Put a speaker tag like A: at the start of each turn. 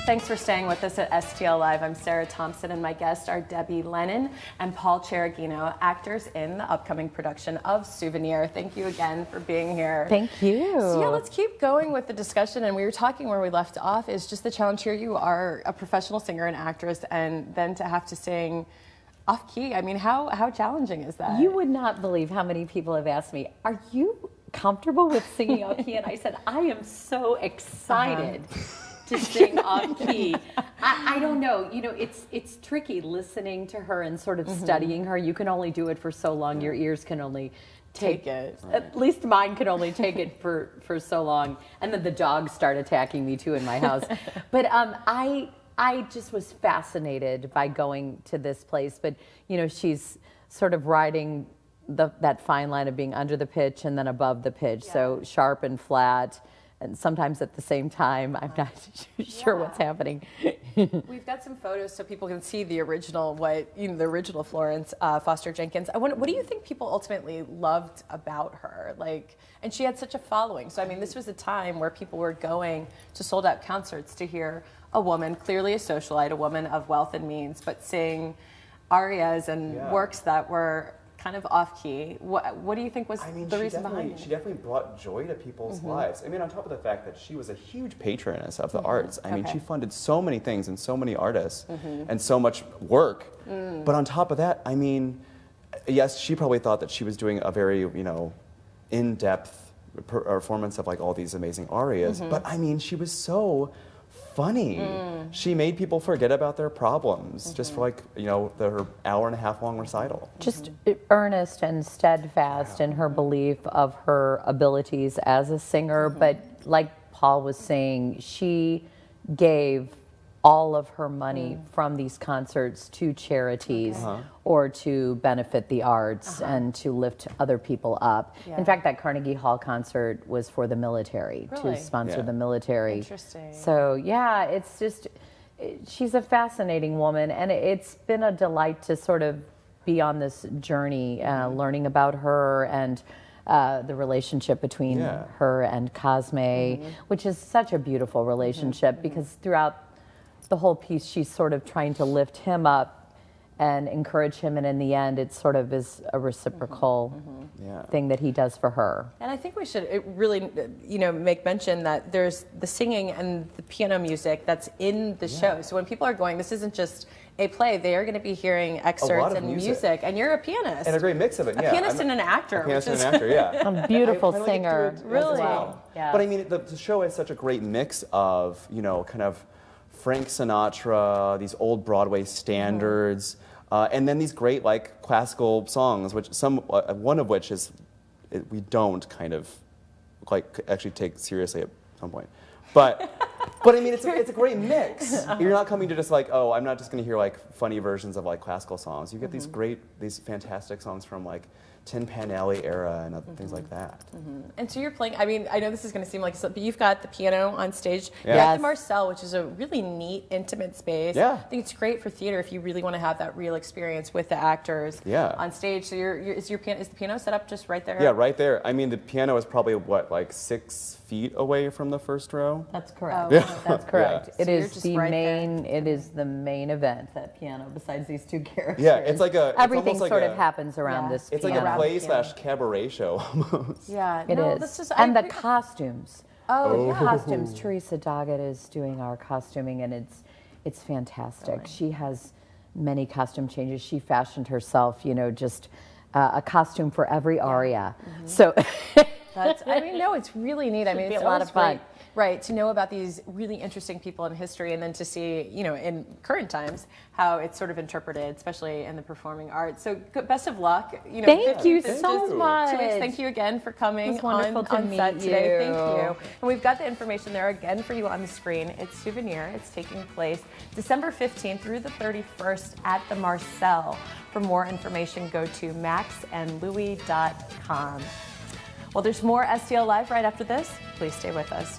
A: Thanks for staying with us at STL Live. I'm Sarah Thompson, and my guests are Debby, Lennon, and Paul Cereghino, actors in the upcoming production of Souvenir. Thank you again for being here.
B: Thank you.
A: So yeah, let's keep going with the discussion. And we were talking where we left off is just the challenge here. You are a professional singer and actress, and then to have to sing off key. I mean, how challenging is that?
B: You would not believe how many people have asked me, are you comfortable with singing off key? And I said, I am so excited to sing off key. I don't know, you know, it's tricky listening to her and sort of studying her. You can only do it for so long. Your ears can only take it. At least mine can only take it for so long. And then the dogs start attacking me too in my house. But I just was fascinated by going to this place. But, you know, she's sort of riding that fine line of being under the pitch and then above the pitch. Yeah. So sharp and flat. And sometimes at the same time, I'm not sure what's happening.
A: We've got some photos so people can see the original, the original Florence Foster Jenkins. What do you think people ultimately loved about her? And she had such a following. So I mean, this was a time where people were going to sold-out concerts to hear a woman, clearly a socialite, a woman of wealth and means, but sing arias and works that were kind of off-key. What do you think was the reason behind it?
C: She definitely brought joy to people's lives. I mean, on top of the fact that she was a huge patroness of the arts. I mean, she funded so many things and so many artists and so much work. But on top of that, I mean, yes, she probably thought that she was doing a very, in-depth performance of like all these amazing arias. But I mean, she was so funny. She made people forget about their problems just for her hour-and-a-half long recital.
B: Just earnest and steadfast in her belief of her abilities as a singer, but like Paul was saying, she gave all of her money from these concerts to charities or to benefit the arts and to lift other people up. In fact, that Carnegie Hall concert was for the military, to sponsor the military.
A: Interesting.
B: So yeah, it's just, she's a fascinating woman, and it's been a delight to sort of be on this journey, learning about her and the relationship between her and Cosme, which is such a beautiful relationship because throughout the whole piece, she's sort of trying to lift him up and encourage him, and in the end, it sort of is a reciprocal thing that he does for her.
A: And I think we should really, make mention that there's the singing and the piano music that's in the show. So when people are going, this isn't just a play, they are going to be hearing excerpts and music. And you're a pianist.
C: And a great mix of it,
A: A pianist and an actor.
C: A pianist and an actor,
B: A beautiful singer.
A: Really?
C: Well.
B: Yeah.
C: But I mean, the show has such a great mix of, kind of Frank Sinatra, these old Broadway standards, and then these great classical songs, which one of which is we don't kind of actually take seriously at some point, but I mean it's a great mix. You're not coming to just I'm not just going to hear funny versions of classical songs. You get these fantastic songs from Tin Pan Alley era and other things like that.
A: And so you're playing, I mean, I know this is going to seem but you've got the piano on stage.
C: Yeah.
A: You have the Marcelle, which is a really neat, intimate space.
C: Yeah.
A: I think it's great for theater if you really want to have that real experience with the actors on stage. So is the piano set up just right there?
C: Yeah, right there. I mean, the piano is probably, 6 feet away from the first row?
B: That's correct.
A: That's
B: correct.
A: Yeah.
B: It is the main. It is the main event. That piano, besides these two characters.
C: Yeah, it's
B: everything
C: it's
B: sort of happens around this.
C: It's
B: piano.
C: like a play/cabaret show almost.
A: Yeah,
B: it is.
A: This is.
B: And the costumes.
A: Oh,
B: the costumes. Teresa Doggett is doing our costuming, and it's fantastic. Really? She has many costume changes. She fashioned herself, just a costume for every aria. So.
A: It's really neat. I mean, it's
B: a lot of fun.
A: Right, to know about these really interesting people in history and then to see, in current times, how it's sort of interpreted, especially in the performing arts. So best of luck.
B: Thank you so much.
A: 2 weeks. Thank you again for coming
B: It was wonderful to meet
A: set today.
B: you.
A: Thank you. And we've got the information there again for you on the screen. It's Souvenir. It's taking place December 15th through the 31st at the Marcelle. For more information, go to maxandlouie.com. Well, there's more STL Live right after this. Please stay with us.